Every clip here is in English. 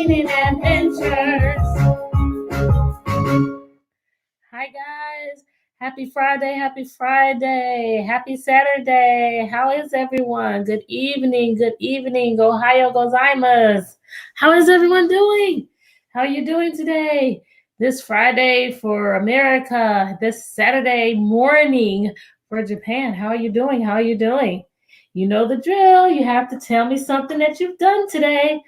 exciting adventures. Hi, guys. Happy Friday. Happy Friday. Happy Saturday. How is everyone? Good evening. Good evening. Ohio gozaimasu. How is everyone doing? How are you doing today? This Friday for America. This Saturday morning for Japan. How are you doing? How are you doing? You know the drill. You have to tell me something that you've done today.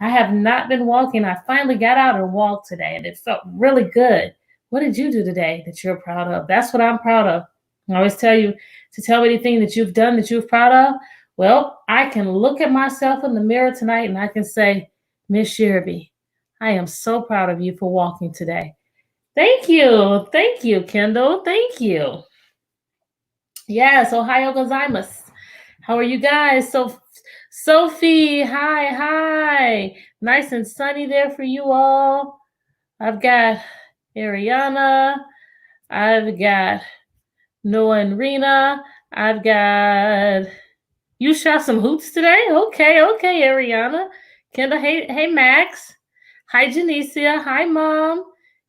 I have not been walking. I finally got out and walked today, and it felt really good. What did you do today that you're proud of? That's what I'm proud of. I always tell you to tell me anything that you've done that you're proud of. Well, I can look at myself in the mirror tonight and I can say, Miss Sherby, I am so proud of you for walking today. Thank you. Thank you, Kendall. Thank you. Yes, Ohio gozaimasu. How are you guys? So, Sophie, hi. Nice and sunny there for you all. I've got Ariana. I've got Noah and Rena. I've got you shot some hoots today? Okay, Ariana. Kendall, hey, Max. Hi, Janicia. Hi, Mom.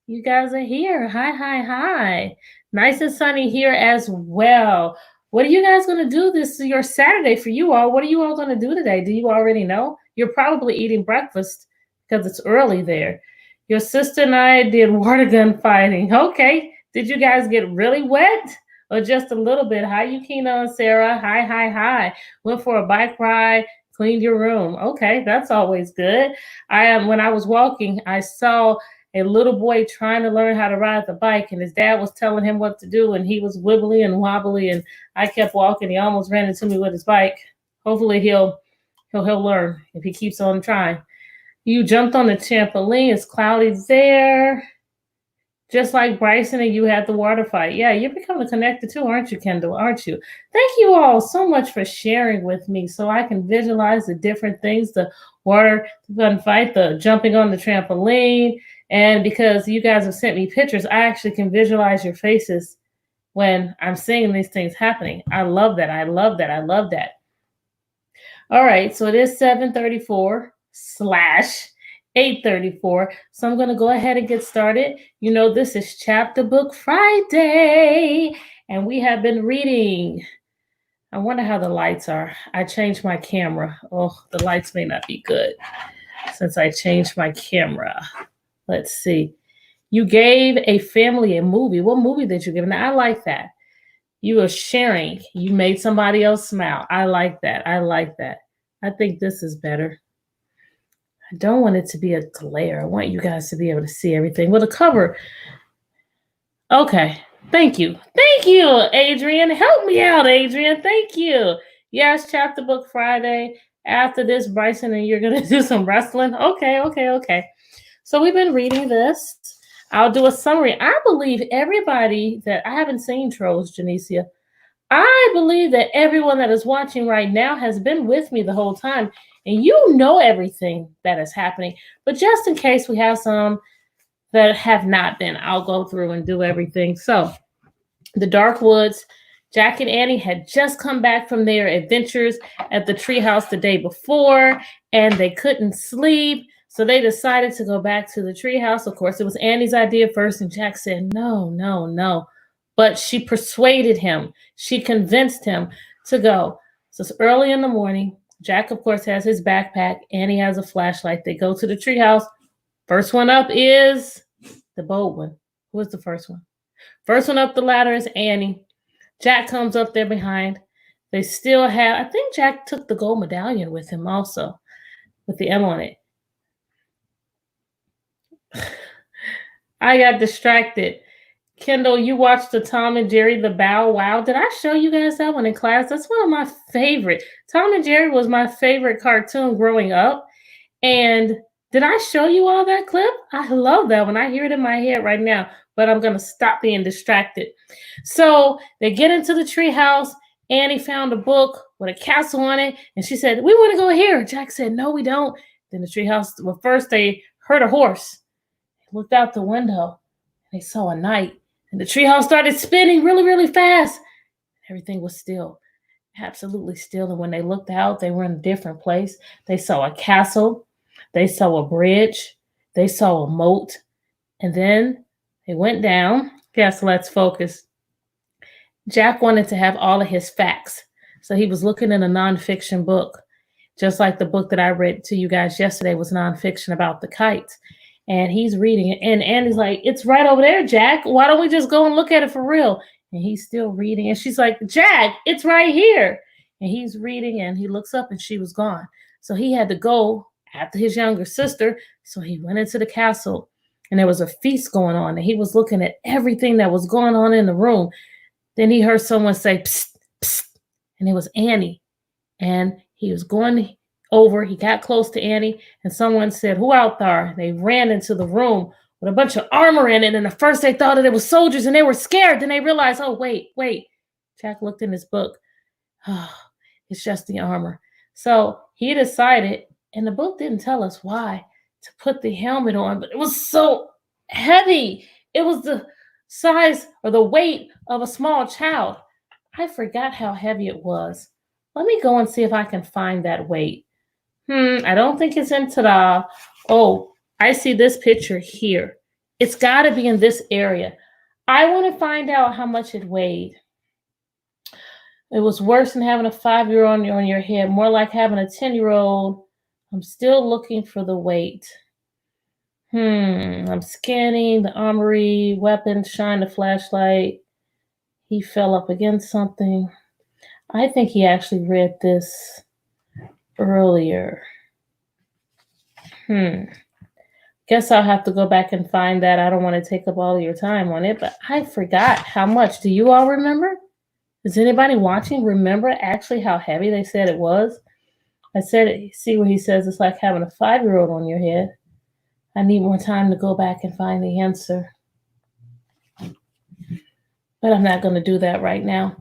You guys are here. Hi. Nice and sunny here as well. What are you guys going to do? This is your Saturday for you all. What are you all going to do today? Do you already know? You're probably eating breakfast because it's early there. Your sister and I did water gun fighting. Okay. Did you guys get really wet or just a little bit? Hi, Yukina and Sarah. Hi. Went for a bike ride, cleaned your room. Okay, that's always good. When I was walking, I saw a little boy trying to learn how to ride the bike, and his dad was telling him what to do, and he was wibbly and wobbly, and I kept walking. He almost ran into me with his bike. Hopefully he'll learn if he keeps on trying. You jumped on the trampoline. It's cloudy there. Just like Bryson and you had the water fight. Yeah, you're becoming connected too, aren't you, Kendall? Aren't you? Thank you all so much for sharing with me so I can visualize the different things, the water gun fight, the jumping on the trampoline. And because you guys have sent me pictures, I actually can visualize your faces when I'm seeing these things happening. I love that. All right, so it is 7:34 / 8:34. So I'm going to go ahead and get started. You know, this is Chapter Book Friday, and we have been reading. I wonder how the lights are. I changed my camera. Oh, the lights may not be good since I changed my camera. Let's see. You gave a family a movie. What movie did you give? Now, I like that. You were sharing. You made somebody else smile. I like that. I think this is better. I don't want it to be a glare. I want you guys to be able to see everything. Well, the cover. Okay. Thank you, Adrian. Help me out, Adrian. Thank you. Yes, Chapter Book Friday. After this, Bryson and you're going to do some wrestling. Okay. So we've been reading this. I'll do a summary. I believe everybody that I haven't seen Trolls, Janicia. I believe that everyone that is watching right now has been with me the whole time, and you know everything that is happening. But just in case we have some that have not been, I'll go through and do everything. So, the Dark Woods. Jack and Annie had just come back from their adventures at the treehouse the day before, and they couldn't sleep. So they decided to go back to the treehouse. Of course, it was Annie's idea first, and Jack said, no. But she persuaded him. She convinced him to go. So it's early in the morning. Jack, of course, has his backpack. Annie has a flashlight. They go to the treehouse. First one up is the bold one. Who was the first one? First one up the ladder is Annie. Jack comes up there behind. They still have, I think Jack took the gold medallion with him also, with the M on it. I got distracted. Kendall, you watched the Tom and Jerry The Bow Wow. Did I show you guys that one in class? That's one of my favorite. Tom and Jerry was my favorite cartoon growing up. And did I show you all that clip? I love that one. I hear it in my head right now, but I'm going to stop being distracted. So they get into the treehouse. Annie found a book with a castle on it, and she said, we want to go here. Jack said, no, we don't. Then the treehouse, well, first they heard a horse. They looked out the window, and they saw a knight. And the treehouse started spinning really, really fast. Everything was still, absolutely still. And when they looked out, they were in a different place. They saw a castle. They saw a bridge. They saw a moat. And then they went down. Yes, let's focus. Jack wanted to have all of his facts. So he was looking in a nonfiction book, just like the book that I read to you guys yesterday was nonfiction about the kites. And he's reading it. And Andy's like, it's right over there, Jack. Why don't we just go and look at it for real? And he's still reading. And she's like, Jack, it's right here. And he's reading and he looks up and she was gone. So he had to go after his younger sister. So he went into the castle and there was a feast going on. And he was looking at everything that was going on in the room. Then he heard someone say, psst, psst. And it was Annie. And he was going over. He got close to Annie. And someone said, who out there? They ran into the room with a bunch of armor in it. And at first they thought that it was soldiers and they were scared. Then they realized, oh, wait. Jack looked in his book. Oh, it's just the armor. So he decided, and the book didn't tell us why, to put the helmet on. But it was so heavy. It was the size or the weight of a small child. I forgot how heavy it was. Let me go and see if I can find that weight. I don't think it's in ta-da. Oh, I see this picture here. It's got to be in this area. I want to find out how much it weighed. It was worse than having a 5-year-old on your head, more like having a 10-year-old. I'm still looking for the weight. I'm scanning the armory, weapons, shine the flashlight. He fell up against something. I think he actually read this earlier. Guess I'll have to go back and find that. I don't want to take up all of your time on it, but I forgot how much. Do you all remember? Does anybody watching remember actually how heavy they said it was? I said, see where he says it's like having a 5-year-old on your head. I need more time to go back and find the answer. But I'm not going to do that right now.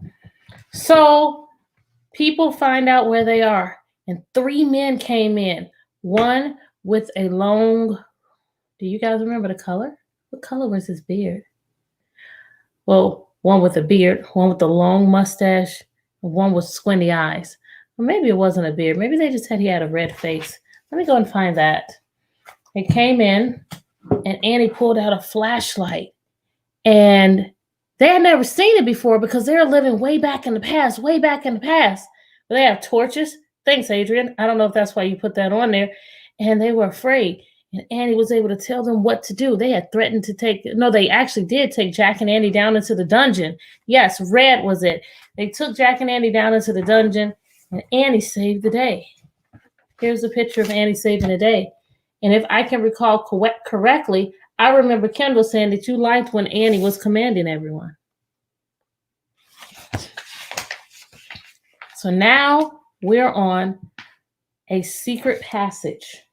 So people find out where they are. And 3 men came in. One with a long, do you guys remember the color? What color was his beard? Well, one with a beard, one with a long mustache, and one with squinty eyes. Or maybe it wasn't a beard. Maybe they just said he had a red face. Let me go and find that. They came in, and Annie pulled out a flashlight. And they had never seen it before because they're living way back in the past. But they have torches. Thanks, Adrian. I don't know if that's why you put that on there. And they were afraid. And Annie was able to tell them what to do. They had threatened to they actually did take Jack and Annie down into the dungeon. Yes, red was it. They took Jack and Annie down into the dungeon, and Annie saved the day. Here's a picture of Annie saving the day. And if I can recall correctly, I remember Kendall saying that you liked when Annie was commanding everyone. So now we're on a secret passage.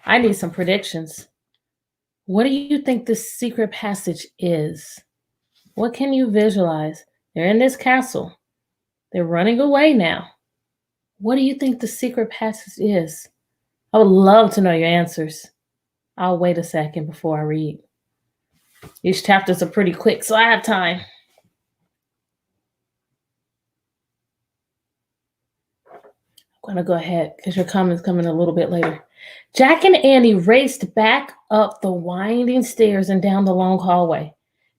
I need some predictions. What do you think this secret passage is? What can you visualize? They're in this castle. They're running away now. What do you think the secret passage is? I would love to know your answers. I'll wait a second before I read. These chapters are pretty quick, so I have time. I'm going to go ahead because your comments coming a little bit later. Jack and Annie raced back up the winding stairs and down the long hallway.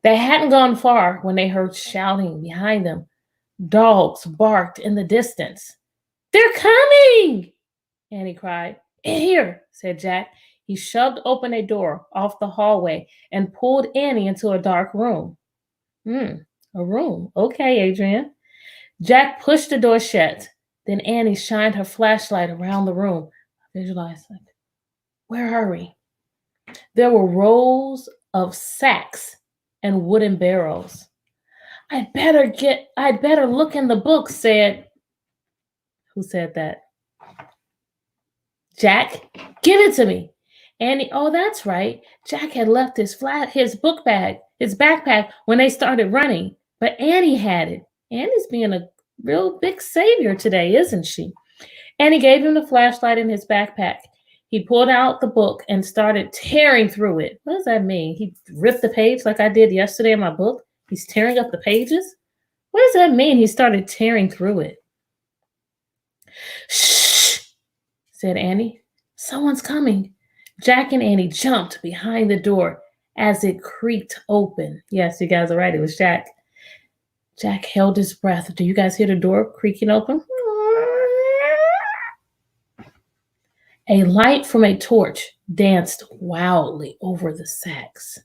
They hadn't gone far when they heard shouting behind them. Dogs barked in the distance. They're coming! Annie cried. In here, said Jack. He shoved open a door off the hallway and pulled Annie into a dark room. A room. Okay, Adrian. Jack pushed the door shut. Then Annie shined her flashlight around the room. I visualized, like, where are we? There were rows of sacks and wooden barrels. I'd better look in the book, said. Who said that? Jack, give it to me. Annie, oh, that's right. Jack had left his backpack when they started running, but Annie had it. Annie's being a real big savior today, isn't she? Annie gave him the flashlight in his backpack. He pulled out the book and started tearing through it. What does that mean? He ripped the page like I did yesterday in my book? He's tearing up the pages? What does that mean? He started tearing through it. Shh, said Annie. Someone's coming. Jack and Annie jumped behind the door as it creaked open. Yes, you guys are right. It was Jack. Jack held his breath. Do you guys hear the door creaking open? A light from a torch danced wildly over the sacks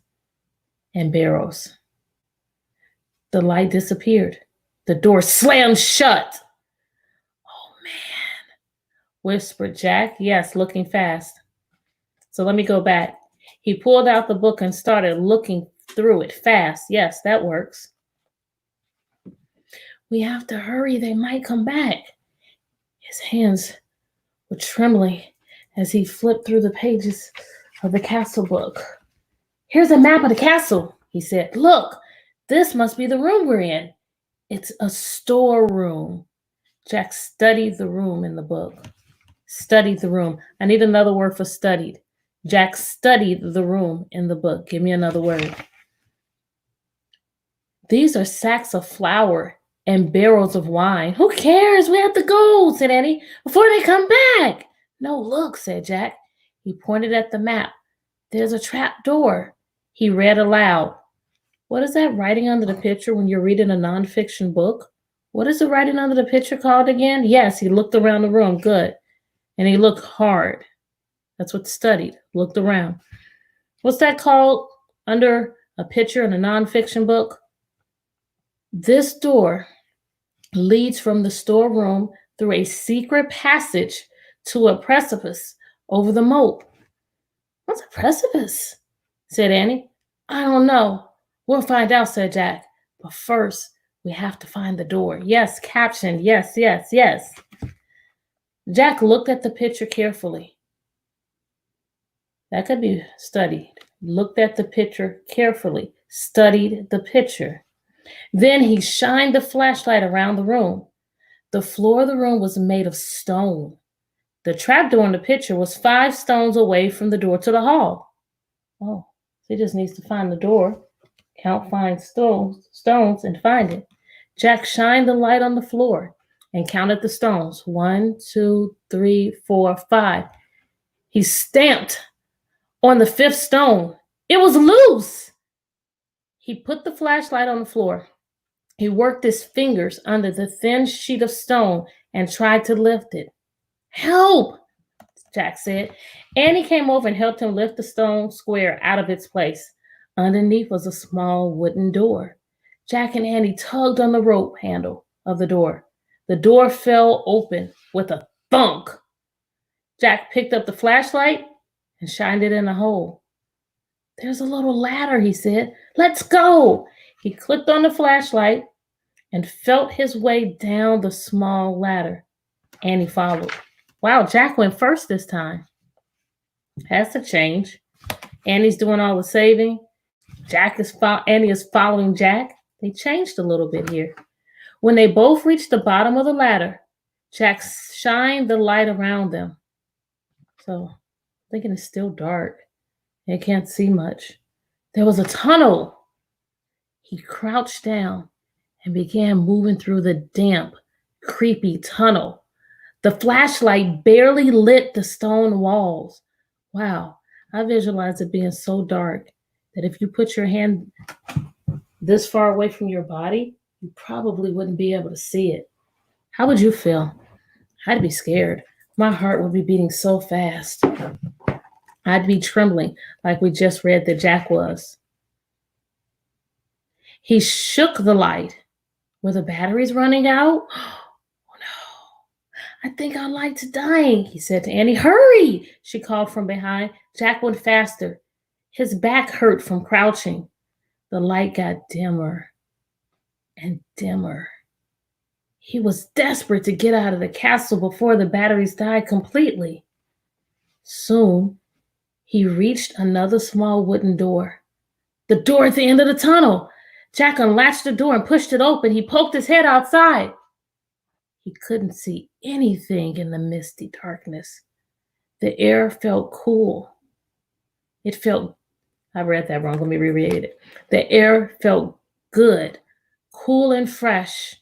and barrels. The light disappeared. The door slammed shut. Oh, man, whispered Jack. Yes, looking fast. So let me go back. He pulled out the book and started looking through it fast. Yes, that works. We have to hurry. They might come back. His hands were trembling as he flipped through the pages of the castle book. Here's a map of the castle, he said. Look, this must be the room we're in. It's a storeroom. Jack studied the room in the book. Studied the room. I need another word for studied. Jack studied the room in the book. Give me another word. These are sacks of flour and barrels of wine. Who cares? We have to go, said Annie, before they come back. No, look, said Jack. He pointed at the map. There's a trap door. He read aloud. What is that writing under the picture when you're reading a nonfiction book? What is the writing under the picture called again? Yes, he looked around the room. Good. And he looked hard. That's what studied. Looked around. What's that called under a picture in a nonfiction book? This door leads from the storeroom through a secret passage to a precipice over the moat. What's a precipice? Said Annie. I don't know. We'll find out, said Jack. But first, we have to find the door. Yes, captioned. Yes, yes, yes. Jack looked at the picture carefully. That could be studied. Looked at the picture carefully. Studied the picture. Then he shined the flashlight around the room. The floor of the room was made of stone. The trapdoor in the picture was 5 stones away from the door to the hall. Oh, so he just needs to find the door, find stones, and find it. Jack shined the light on the floor and counted the stones. 1, 2, 3, 4, 5. He stamped on the 5th stone. It was loose. He put the flashlight on the floor. He worked his fingers under the thin sheet of stone and tried to lift it. Help, Jack said. Annie came over and helped him lift the stone square out of its place. Underneath was a small wooden door. Jack and Annie tugged on the rope handle of the door. The door fell open with a thunk. Jack picked up the flashlight and shined it in a hole. There's a little ladder, he said. Let's go. He clicked on the flashlight and felt his way down the small ladder. Annie followed. Wow, Jack went first this time. Has to change. Annie's doing all the saving. Annie is following Jack. They changed a little bit here. When they both reached the bottom of the ladder, Jack shined the light around them. So, I'm thinking it's still dark. They can't see much. There was a tunnel. He crouched down and began moving through the damp, creepy tunnel. The flashlight barely lit the stone walls. Wow, I visualize it being so dark that if you put your hand this far away from your body, you probably wouldn't be able to see it. How would you feel? I'd be scared. My heart would be beating so fast. I'd be trembling like we just read that Jack was. He shook the light. Were the batteries running out? Oh no, I think our light's dying, he said to Annie. Hurry, she called from behind. Jack went faster. His back hurt from crouching. The light got dimmer and dimmer. He was desperate to get out of the castle before the batteries died completely. Soon, he reached another small wooden door. The door at the end of the tunnel. Jack unlatched the door and pushed it open. He poked his head outside. He couldn't see anything in the misty darkness. The air felt cool. I read that wrong. Let me reread it. The air felt good, cool and fresh.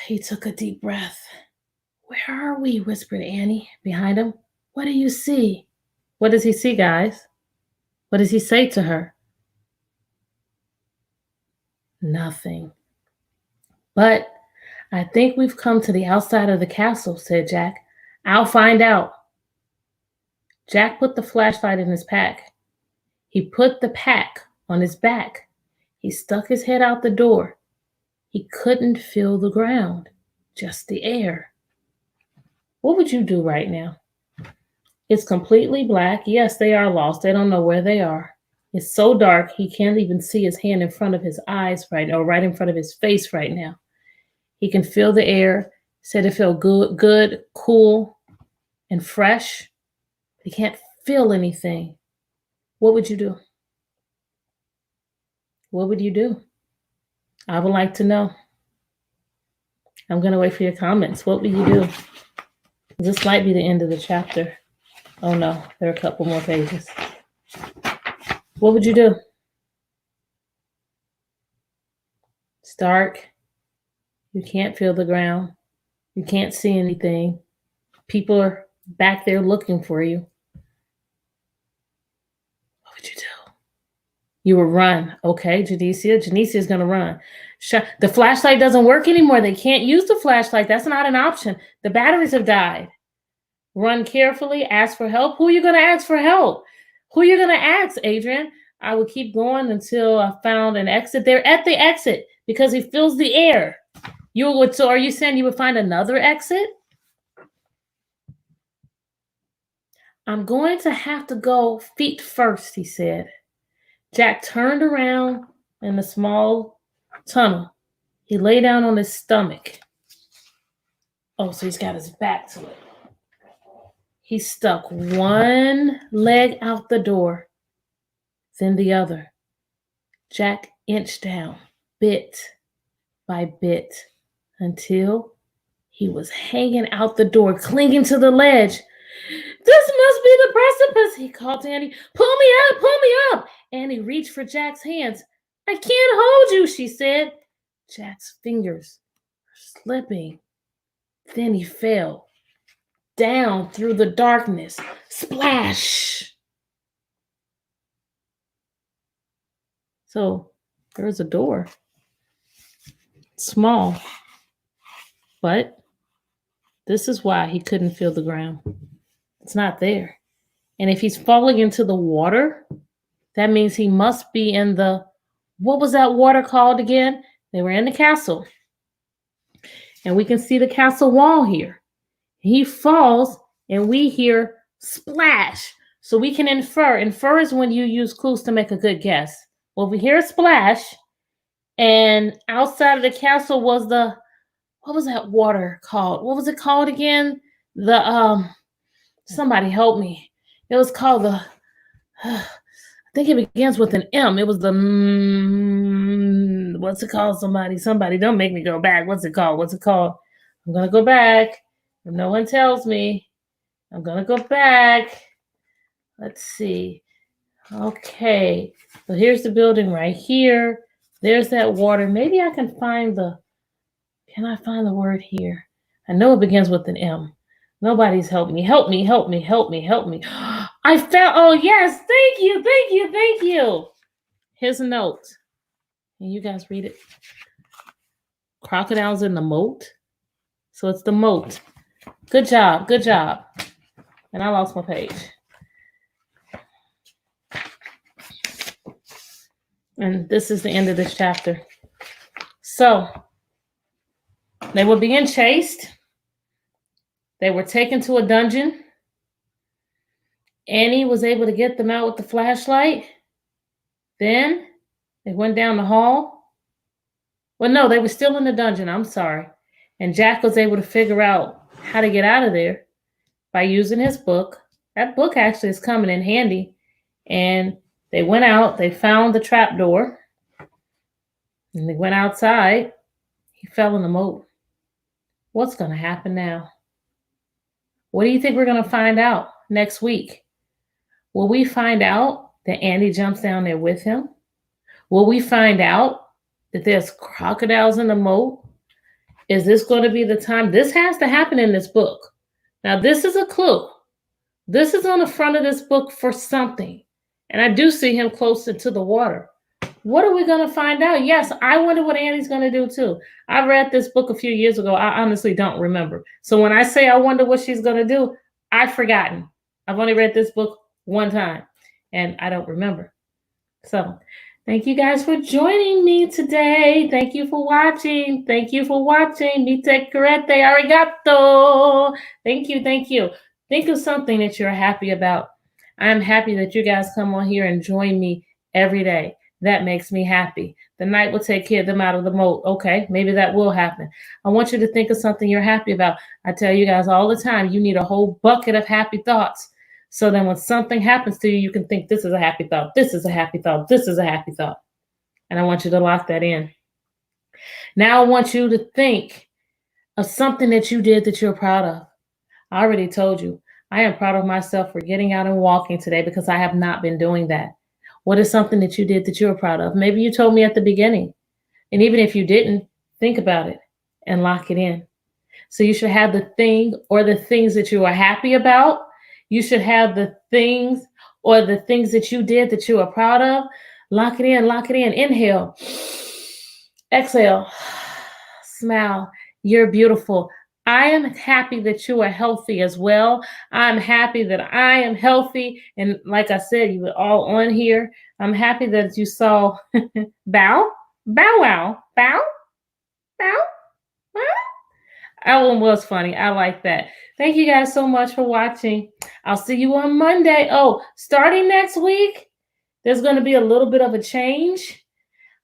He took a deep breath. Where are we? Whispered Annie behind him. What do you see? What does he see, guys? What does he say to her? Nothing. But I think we've come to the outside of the castle, said Jack. I'll find out. Jack put the flashlight in his pack. He put the pack on his back. He stuck his head out the door. He couldn't feel the ground, just the air. What would you do right now? It's completely black. Yes, they are lost. They don't know where they are. It's so dark he can't even see his hand in front of his eyes right now, or right in front of his face right now. He can feel the air. Said it felt good, cool, and fresh. He can't feel anything. What would you do? What would you do? I would like to know. I'm going to wait for your comments. What would you do? This might be the end of the chapter. Oh no, there are a couple more pages. What would you do? It's dark. You can't feel the ground. You can't see anything. People are back there looking for you. What would you do? You will run. Okay, Janicia. Janicia's going to run. The flashlight doesn't work anymore. They can't use the flashlight. That's not an option. The batteries have died. Run carefully. Ask for help. Who are you going to ask for help? Who are you going to ask, Adrian? I will keep going until I found an exit. They're at the exit because he feels the air. So are you saying you would find another exit? I'm going to have to go feet first, he said. Jack turned around in the small tunnel. He lay down on his stomach. Oh, so he's got his back to it. He stuck one leg out the door, then the other. Jack inched down, bit by bit, until he was hanging out the door, clinging to the ledge. This must be the precipice, he called to Annie. Pull me up, pull me up. Annie reached for Jack's hands. I can't hold you, she said. Jack's fingers were slipping. Then he fell down through the darkness. Splash! So there's a door. Small. But this is why he couldn't feel the ground. It's not there. And if he's falling into the water, that means he must be in the, what was that water called again? They were in the castle. And we can see the castle wall here. He falls and we hear splash. So we can infer. Infer is when you use clues to make a good guess. Well, we hear a splash, and outside of the castle was the, what was that water called? What was it called again? The, somebody help me. It was called the, I think it begins with an M. It was the, what's it called? Somebody, don't make me go back. What's it called? I'm going to go back. If no one tells me, I'm going to go back. Let's see. Okay. So here's the building right here. There's that water. Maybe I can find can I find the word here? I know it begins with an M. Nobody's helped me. Help me. I found, oh yes, thank you. Here's a note. Can you guys read it? Crocodiles in the moat. So it's the moat. Good job. And I lost my page. And this is the end of this chapter. So they were being chased. They were taken to a dungeon. Annie was able to get them out with the flashlight. Then they went down the hall. Well, no, they were still in the dungeon. I'm sorry. And Jack was able to figure out how to get out of there by using his book. That book actually is coming in handy. And they went out. They found the trap door. And they went outside. He fell in the moat. What's going to happen now? What do you think we're going to find out next week? Will we find out that Andy jumps down there with him? Will we find out that there's crocodiles in the moat? Is this going to be the time? This has to happen in this book. Now, this is a clue. This is on the front of this book for something. And I do see him closer to the water. What are we going to find out? Yes, I wonder what Annie's going to do too. I read this book a few years ago. I honestly don't remember. So when I say I wonder what she's going to do, I've forgotten. I've only read this book one time and I don't remember. So thank you guys for joining me today. Thank you for watching. Thank you for watching. Mite carete arigato. Thank you. Thank you. Think of something that you're happy about. I'm happy that you guys come on here and join me every day. That makes me happy. The night will take care of them out of the moat. Okay, maybe that will happen. I want you to think of something you're happy about. I tell you guys all the time, you need a whole bucket of happy thoughts. So then when something happens to you, you can think, this is a happy thought. This is a happy thought. This is a happy thought. And I want you to lock that in. Now I want you to think of something that you did that you're proud of. I already told you, I am proud of myself for getting out and walking today because I have not been doing that. What is something that you did that you're proud of? Maybe you told me at the beginning. And even if you didn't, think about it and lock it in. So you should have the thing or the things that you are happy about. You should have the things or the things that you did that you are proud of. Lock it in, lock it in. Inhale, exhale, smile. You're beautiful. I am happy that you are healthy as well. I'm happy that I am healthy. And like I said, you were all on here. I'm happy that you saw bow, bow, wow, bow, bow, bow. That one was funny. I like that. Thank you guys so much for watching. I'll see you on Monday. Oh, starting next week, there's going to be a little bit of a change.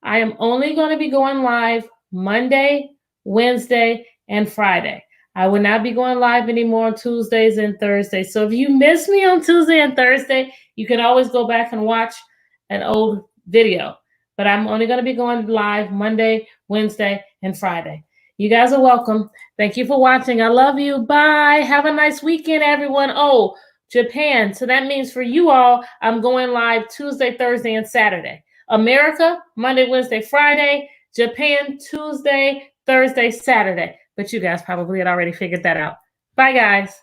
I am only going to be going live Monday, Wednesday, and Friday. I will not be going live anymore on Tuesdays and Thursdays. So if you miss me on Tuesday and Thursday, you can always go back and watch an old video. But I'm only going to be going live Monday, Wednesday, and Friday. You guys are welcome. Thank you for watching. I love you. Bye. Have a nice weekend, everyone. Oh, Japan. So that means for you all, I'm going live Tuesday, Thursday, and Saturday. America, Monday, Wednesday, Friday. Japan, Tuesday, Thursday, Saturday. But you guys probably had already figured that out. Bye, guys.